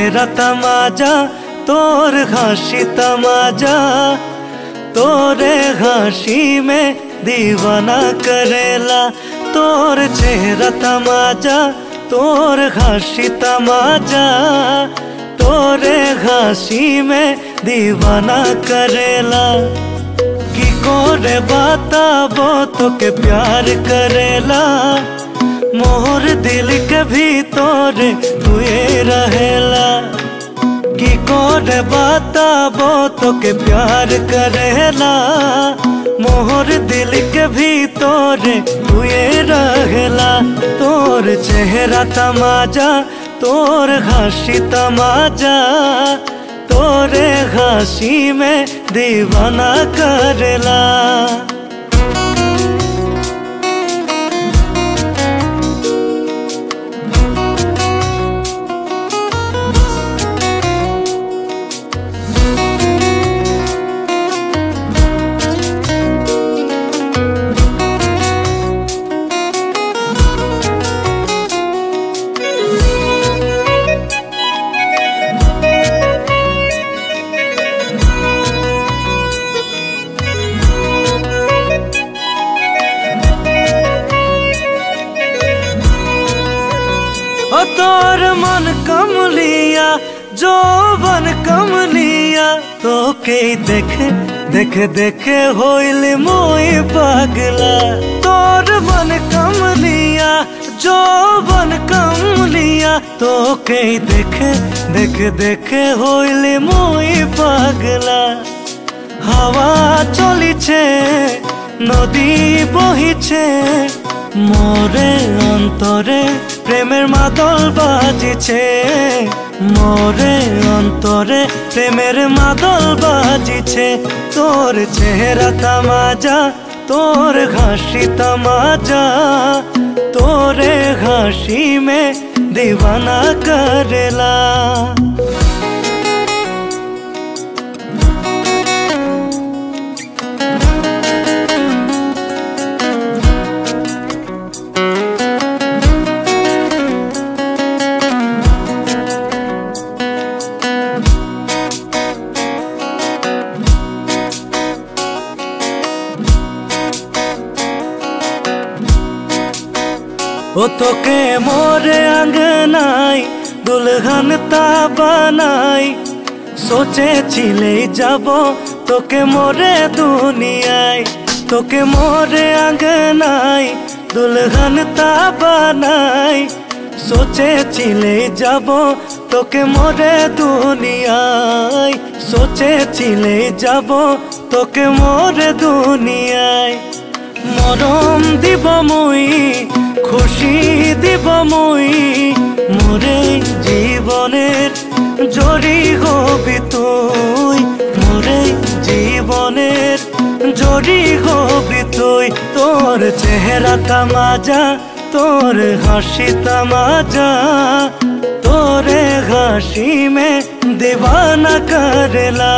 चेहरा तमाजा तोर हासी तमाजा, तोरे हासी में दीवाना करेला। तोर चेहरा तमाजा तोर हासी तमाजा, तोरे हासी में दीवाना करेला। की कोरे बताबो तो के प्यार करेला, मोर दिल के भीतर तुए रहेला। की कोरे बताबो तो के प्यार करेला, मोर दिल के भीतर तुए रहेला। तोर चेहरा तमाजा तोर हासी तमाजा, तोरे हासी में दीवाना करेला। तोर मन कमलिया जो बन कमलिया, तो के देखे देखे देखे होइल मोई पागला। तोर मन कमलिया जो बन कमलिया, तो के देखे देखे देखे होइल मोई पागला। हावा चलिछे नदी बहिछे, मोरे अंतरे प्रेमेर मादल बाजिछे। मोरे अंतरे प्रेमेर मादल बाजिछे। तोर चेहरा तमाजा तोर हासी तमाजा, तोरे हासी में दीवाना करेला। ओ तोके मोरे अंगनाई दुल्हन ता बनाई, सोचे छिले जाबो तोके मोरे दुनियाई। तोके मोरे अंगनाई दुल्हन ता बनाई, सोचे छिले जाबो तोके मोरे दुनियाई। सोचे छिले जाबो तोके मोरे दुनियाई। मरम দিব মুই খুশি দিব মুই, মোরে জীবনের জড়ি হবি তুই। মোরে জীবনের জড়ি হবি তুই। তোর চেহারা তামাজা তোর হাসি তামাজা, তোরে হাসি में दीवाना करेला।